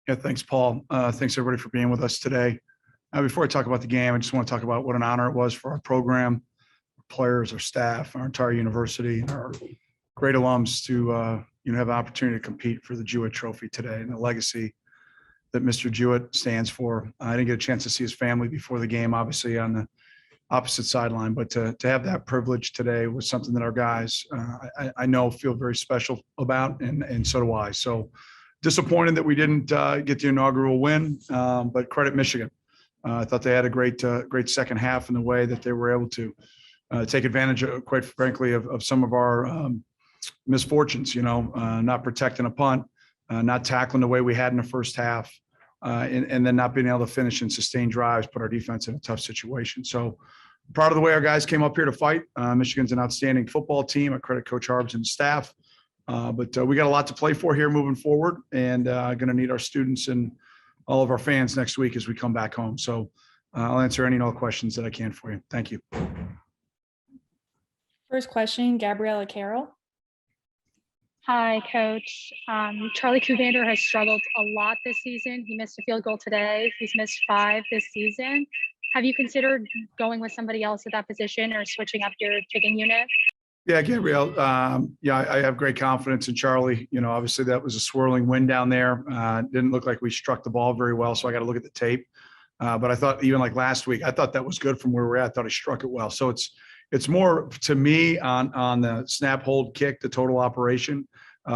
Yeah, thanks, Paul. Thanks everybody for being with us today. Before I talk about the game, I just want to talk about what an honor it was for our program, our players, our staff, our entire university, and our great alums to have an opportunity to compete for the Jewett Trophy today and the legacy that Mr. Jewett stands for. I didn't get a chance to see his family before the game, obviously on the opposite sideline, but to have that privilege today was something that our guys I know feel very special about, and so do I. So disappointed that we didn't get the inaugural win, but credit Michigan. I thought they had a great second half in the way that they were able to take advantage of, quite frankly, of some of our misfortunes, not protecting a punt, not tackling the way we had in the first half, and then not being able to finish and sustain drives, put our defense in a tough situation. So proud of the way our guys came up here to fight. Michigan's an outstanding football team. I credit Coach Harbs and staff. But we got a lot to play for here moving forward, and going to need our students and all of our fans next week as we come back home. So I'll answer any and all questions that I can for you. Thank you. First question, Gabriella Carroll. Hi, Coach. Charlie Kuvander has struggled a lot this season. He missed a field goal today. He's missed 5 this season. Have you considered going with somebody else at that position or switching up your kicking unit? Yeah, Gabrielle. I have great confidence in Charlie. Obviously that was a swirling wind down there. Didn't look like we struck the ball very well, so I got to look at the tape. But I thought even like last week, I thought that was good from where we're at. I thought he struck it well. So it's more to me on the snap, hold, kick, the total operation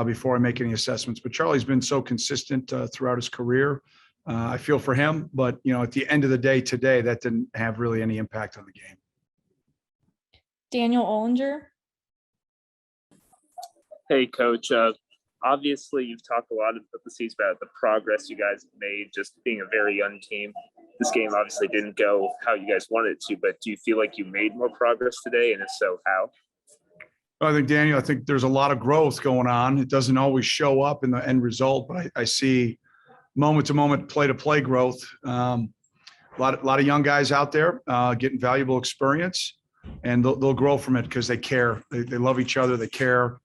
before I make any assessments. But Charlie's been so consistent throughout his career. I feel for him, but at the end of the day today, that didn't have really any impact on the game. Daniel Ollinger. Hey, Coach. Obviously, you've talked a lot about the season about the progress you guys have made, just being a very young team. This game obviously didn't go how you guys wanted it to, but do you feel like you made more progress today? And if so, how? I think, Daniel, there's a lot of growth going on. It doesn't always show up in the end result, but I see moment-to-moment, play-to-play growth. A lot of young guys out there getting valuable experience, and they'll grow from it because they care. They love each other. They care.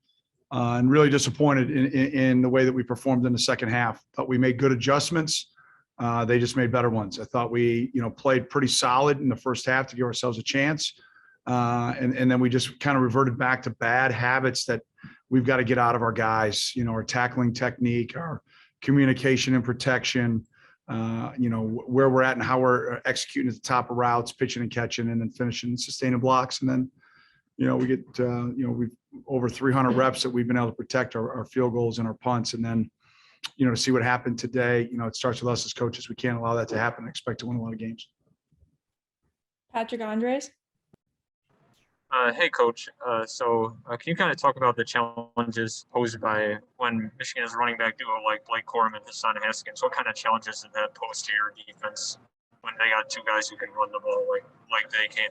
And really disappointed in the way that we performed in the second half. Thought we made good adjustments. They just made better ones. I thought we, played pretty solid in the first half to give ourselves a chance. And then we just kind of reverted back to bad habits that we've got to get out of our guys, our tackling technique, our communication and protection, where we're at and how we're executing at the top of routes, pitching and catching, and then finishing sustaining blocks. And then, we get, we've over 300 reps that we've been able to protect our field goals and our punts. And then, to see what happened today, it starts with us as coaches. We can't allow that to happen and expect to win a lot of games. Patrick Andres. Hey, Coach. So can you kind of talk about the challenges posed by when Michigan is running back duo like Blake Corum and Hassan Haskins? What kind of challenges did that pose to your defense when they got 2 guys who can run the ball like they can?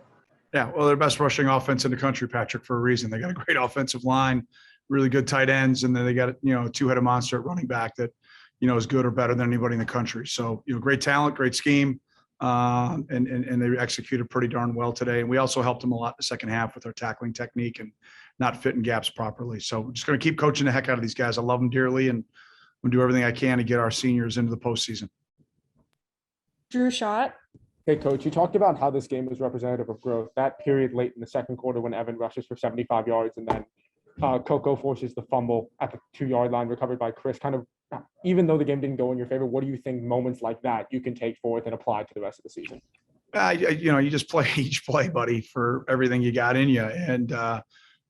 Yeah, well, they're best rushing offense in the country, Patrick, for a reason. They got a great offensive line, really good tight ends, and then they got a 2-headed monster at running back that is good or better than anybody in the country. So great talent, great scheme, and they executed pretty darn well today. And we also helped them a lot in the second half with our tackling technique and not fitting gaps properly. So we're just going to keep coaching the heck out of these guys. I love them dearly, and we'll do everything I can to get our seniors into the postseason. Drew Schott. Hey, Coach, you talked about how this game was representative of growth. That period late in the second quarter when Evan rushes for 75 yards and then Coco forces the fumble at the 2-yard line, recovered by Chris. Kind of, even though the game didn't go in your favor, what do you think moments like that you can take forth and apply to the rest of the season? You just play each play, buddy, for everything you got in you. And,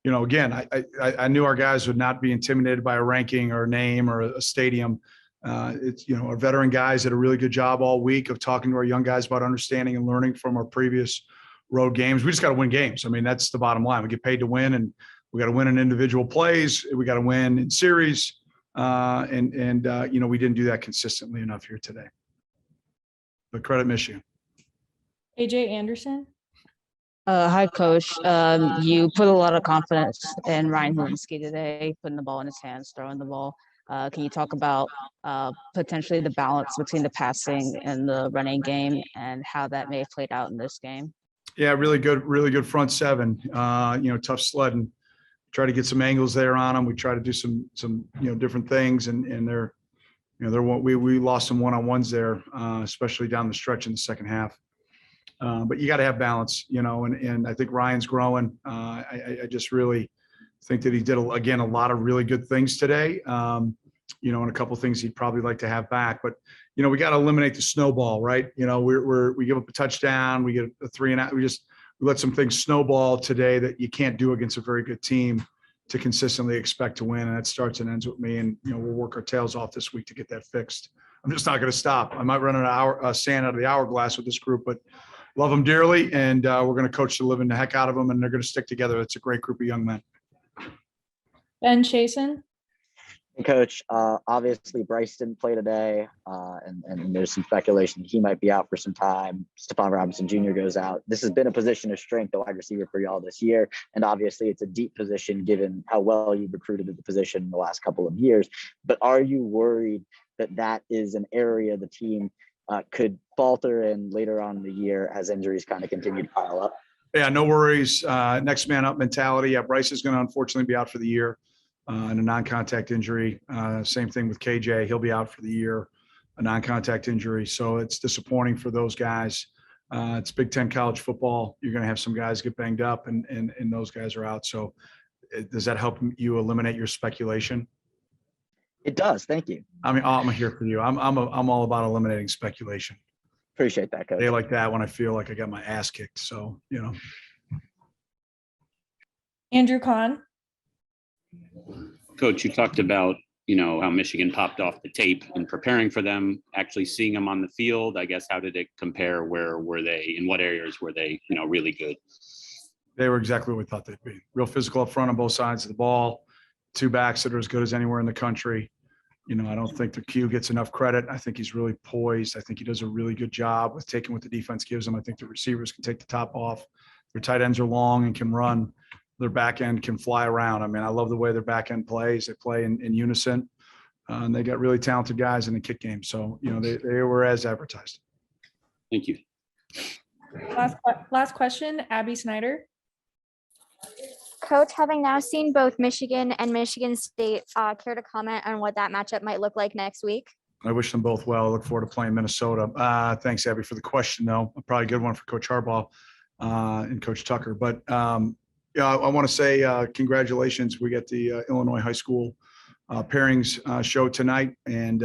again, I knew our guys would not be intimidated by a ranking or a name or a stadium. It's, our veteran guys did a really good job all week of talking to our young guys about understanding and learning from our previous road games. We just got to win games. That's the bottom line. We get paid to win, and we got to win in individual plays. We got to win in series. We didn't do that consistently enough here today. But credit Michigan. AJ Anderson. Hi, Coach. You put a lot of confidence in Ryan Helinski today, putting the ball in his hands, throwing the ball. Can you talk about potentially the balance between the passing and the running game and how that may have played out in this game? Yeah, really good front seven. Tough sledding. Try to get some angles there on them. We try to do some different things, and they're we lost some one-on-ones there, especially down the stretch in the second half. But you got to have balance, and I think Ryan's growing. I just really think that he did, again, a lot of really good things today. And a couple of things he'd probably like to have back. But, we got to eliminate the snowball, right? We give up a touchdown, we get a 3-and-out. We let some things snowball today that you can't do against a very good team to consistently expect to win. And that starts and ends with me. And, we'll work our tails off this week to get that fixed. I'm just not going to stop. I might run sand out of the hourglass with this group, but love them dearly. And we're going to coach the living the heck out of them, and they're going to stick together. It's a great group of young men. Ben Chasen. Coach, obviously Bryce didn't play today, and there's some speculation he might be out for some time. Stephon Robinson Jr. goes out. This has been a position of strength, the wide receiver for y'all this year, and obviously it's a deep position given how well you've recruited at the position in the last couple of years. But are you worried that is an area the team could falter in later on in the year as injuries kind of continue to pile up? Yeah, no worries. Next man up mentality. Yeah, Bryce is going to unfortunately be out for the year. And a non-contact injury. Same thing with KJ. He'll be out for the year, a non-contact injury. So it's disappointing for those guys. It's Big Ten college football. You're going to have some guys get banged up, and those guys are out. So does that help you eliminate your speculation? It does. Thank you. I mean, I'm here for you. I'm all about eliminating speculation. Appreciate that, Coach. They like that when I feel like I got my ass kicked. So, Andrew Kahn. Coach, you talked about, how Michigan popped off the tape in preparing for them, actually seeing them on the field. I guess, how did it compare? Where were they? In what areas were they, really good? They were exactly what we thought they'd be. Real physical up front on both sides of the ball. Two backs that are as good as anywhere in the country. I don't think the Q gets enough credit. I think he's really poised. I think he does a really good job with taking what the defense gives him. I think the receivers can take the top off. Their tight ends are long and can run. Their back end can fly around. I mean, I love the way their back end plays. They play in unison. And they got really talented guys in the kick game. So, they were as advertised. Thank you. Last question, Abby Snyder. Coach, having now seen both Michigan and Michigan State, care to comment on what that matchup might look like next week? I wish them both well. I look forward to playing Minnesota. Thanks, Abby, for the question, though. Probably a good one for Coach Harbaugh and Coach Tucker. But, I want to say congratulations. We got the Illinois high school pairings show tonight. And,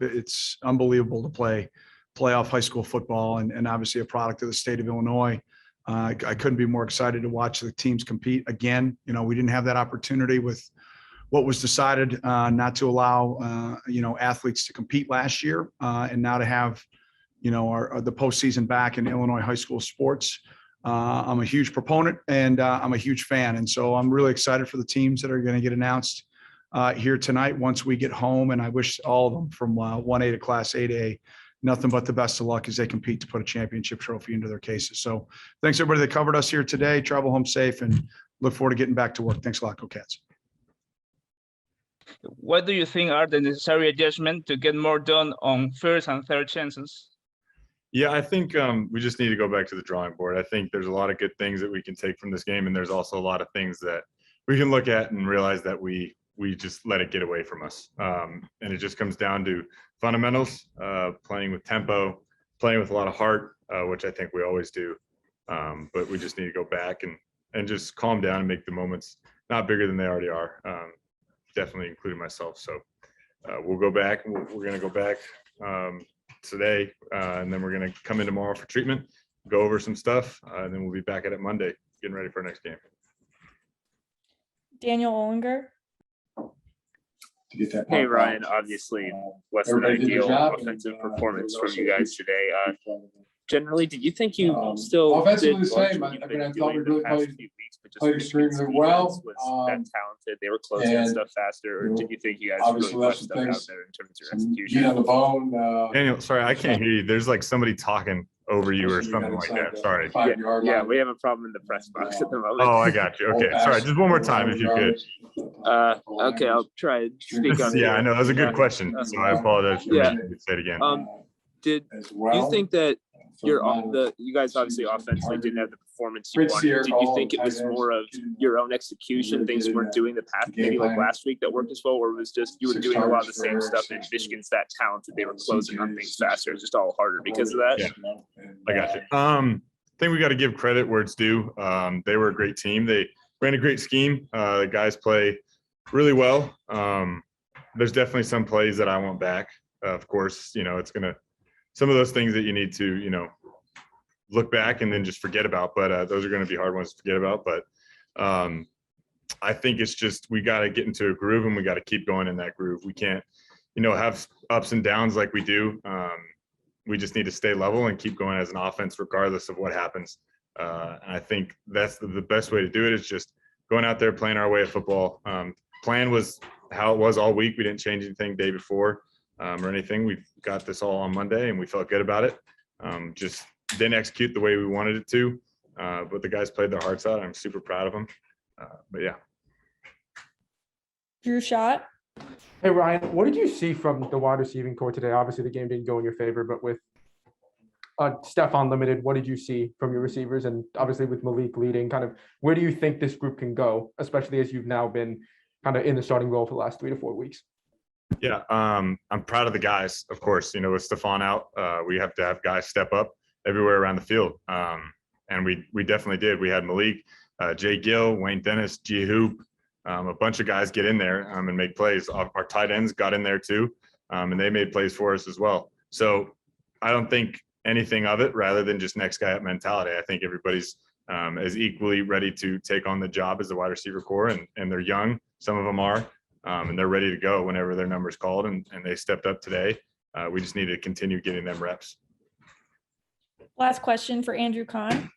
it's unbelievable to play playoff high school football and obviously a product of the state of Illinois. I couldn't be more excited to watch the teams compete again. We didn't have that opportunity with what was decided not to allow, athletes to compete last year. And now to have, the postseason back in Illinois high school sports. I'm a huge proponent and I'm a huge fan. And so I'm really excited for the teams that are going to get announced here tonight once we get home. And I wish all of them from 1A to Class 8A nothing but the best of luck as they compete to put a championship trophy into their cases. So thanks everybody that covered us here today. Travel home safe and look forward to getting back to work. Thanks a lot. Go Cats. What do you think are the necessary adjustments to get more done on first and third chances? Yeah, I think we just need to go back to the drawing board. I think there's a lot of good things that we can take from this game, and there's also a lot of things that we can look at and realize that we just let it get away from us. And it just comes down to fundamentals, playing with tempo, playing with a lot of heart, which I think we always do. But we just need to go back and just calm down and make the moments not bigger than they already are, definitely including myself. So we'll go back. We're going to go back today, and then we're going to come in tomorrow for treatment, go over some stuff, and then we'll be back at it Monday, getting ready for our next game. Daniel Ollinger. Hey, Ryan, obviously less than ideal offensive performance from you guys today. Generally, did you think you still offensively did the same? what I you've mean, I been thought we doing really the past played few weeks, but just played Michigan's extremely well. defense was that talented? They were closing and, stuff faster, or did you think you guys obviously really that's pushed the stuff out things, there in terms of your Meat execution? on the bone. Daniel, sorry, I can't hear you. There's like somebody talking over you or something like that. Sorry. Yeah, we have a problem in the press box at the moment. Oh, I got you. Okay, sorry. Just one more time if you could. Okay, I'll try and speak up. Yeah, I know. That was a good question, so I apologize for making you say it again. Did you think that you guys obviously offensively didn't have the performance you wanted. Did you think it was more of your own execution, things weren't doing the path maybe like last week that worked as well, or was just you were doing a lot of the same stuff and Michigan's that talented they were closing on things faster? It's just all harder because of that. Yeah, I got you. I think we got to give credit where it's due. They were a great team. They ran a great scheme. The guys play really well. There's definitely some plays that I want back. Of course, it's some of those things that you need to, look back and then just forget about. But those are going to be hard ones to forget about. But I think it's just we got to get into a groove and we got to keep going in that groove. We can't, have ups and downs like we do. We just need to stay level and keep going as an offense regardless of what happens. And I think that's the best way to do it is just going out there, playing our way of football. Plan was how it was all week. We didn't change anything day before or anything. We got this all on Monday and we felt good about it. Just didn't execute the way we wanted it to, but the guys played their hearts out. I'm super proud of them. But yeah. Drew Shot. Hey, Ryan, what did you see from the wide receiving core today? Obviously, the game didn't go in your favor, but with Stephon limited, what did you see from your receivers? And obviously with Malik leading, kind of where do you think this group can go, especially as you've now been kind of in the starting role for the last 3 to 4 weeks? Yeah, I'm proud of the guys, of course. With Stephon out, we have to have guys step up everywhere around the field. And we definitely did. We had Malik, Jay Gill, Wayne Dennis, G Hoop, a bunch of guys get in there and make plays. Our tight ends got in there too, and they made plays for us as well. So I don't think anything of it rather than just next guy up mentality. I think everybody's is equally ready to take on the job as the wide receiver core, and they're young. Some of them are, and they're ready to go whenever their number's called, and they stepped up today. We just need to continue getting them reps. Last question for Andrew Kahn.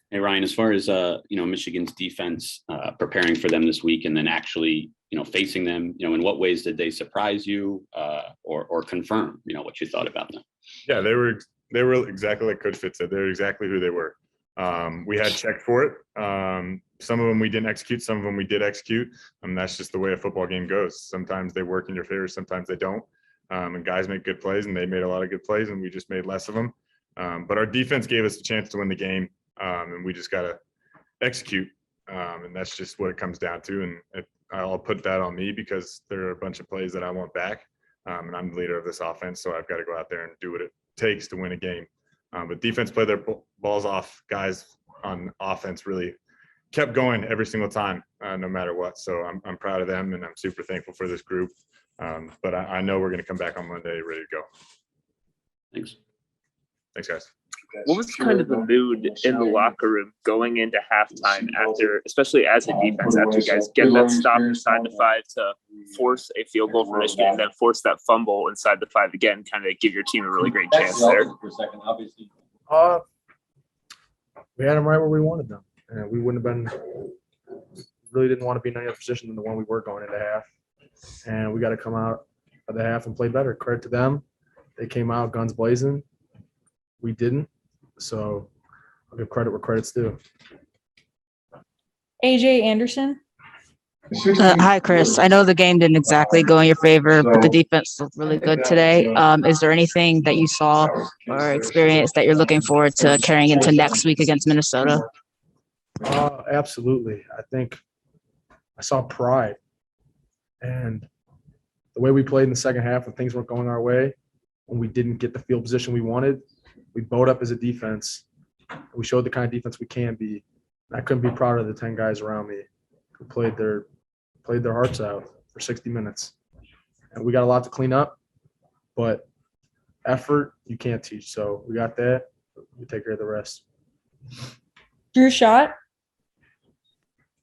Hey, Ryan, as far as, Michigan's defense preparing for them this week and then actually, facing them, in what ways did they surprise you or confirm, what you thought about them? Yeah, they were exactly like Coach Fitz said. They were exactly who they were. We had checked for it. Some of them we didn't execute. Some of them we did execute. And that's just the way a football game goes. Sometimes they work in your favor. Sometimes they don't. And guys make good plays, and they made a lot of good plays, and we just made less of them. But our defense gave us a chance to win the game. And we just got to execute. And that's just what it comes down to. And I'll put that on me because there are a bunch of plays that I want back. And I'm the leader of this offense, so I've got to go out there and do what it takes to win a game. But defense played their balls off. Guys on offense really kept going every single time, no matter what. So I'm proud of them, and I'm super thankful for this group. But I know we're going to come back on Monday ready to go. Thanks. Thanks, guys. What was kind of the mood in the locker room going into halftime after, especially as a defense, after you guys get that stop inside the 5 to force a field goal for Michigan and then force that fumble inside the 5 again, kind of give your team a really great chance there? We had them right where we wanted them, and we wouldn't have been really didn't want to be in any other position than the one we were going into half. And we got to come out of the half and play better. Credit to them. They came out guns blazing. We didn't. So I'll give credit where credit's due. AJ Anderson. Hi, Chris. I know the game didn't exactly go in your favor, but the defense looked really good today. Is there anything that you saw or experienced that you're looking forward to carrying into next week against Minnesota? Absolutely. I think I saw pride. And the way we played in the second half when things weren't going our way, when we didn't get the field position we wanted, we bowed up as a defense. We showed the kind of defense we can be. I couldn't be prouder of the 10 guys around me who played their hearts out for 60 minutes. And we got a lot to clean up, but effort you can't teach. So we got that. We take care of the rest. Drew Shot.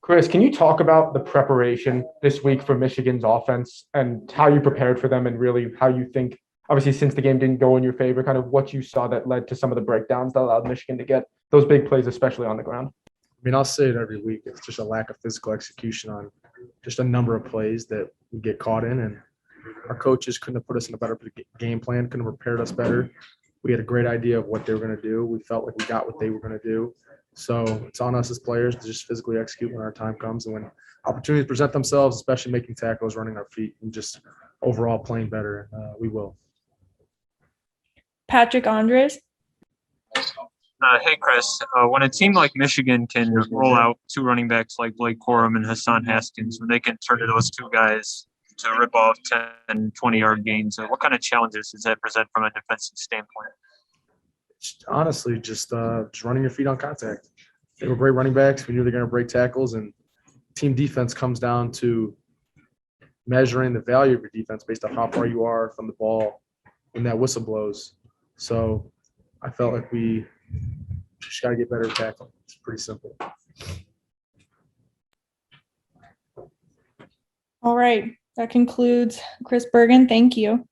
Chris, can you talk about the preparation this week for Michigan's offense and how you prepared for them and really how you think, obviously, since the game didn't go in your favor, kind of what you saw that led to some of the breakdowns that allowed Michigan to get those big plays, especially on the ground? I mean, I'll say it every week. It's just a lack of physical execution on just a number of plays that we get caught in. And our coaches couldn't have put us in a better game plan, couldn't have prepared us better. We had a great idea of what they were going to do. We felt like we got what they were going to do. So it's on us as players to just physically execute when our time comes. And when opportunities present themselves, especially making tackles, running our feet, and just overall playing better, we will. Patrick Andres. Hey, Chris. When a team like Michigan can roll out two running backs like Blake Corum and Hassan Haskins, when they can turn to those two guys to rip off 10, 20-yard gains, what kind of challenges does that present from a defensive standpoint? Honestly, just running your feet on contact. They were great running backs. We knew they're going to break tackles, and team defense comes down to measuring the value of your defense based on how far you are from the ball when that whistle blows. So I felt like we just got to get better at tackling. It's pretty simple. All right. That concludes Chris Bergen. Thank you.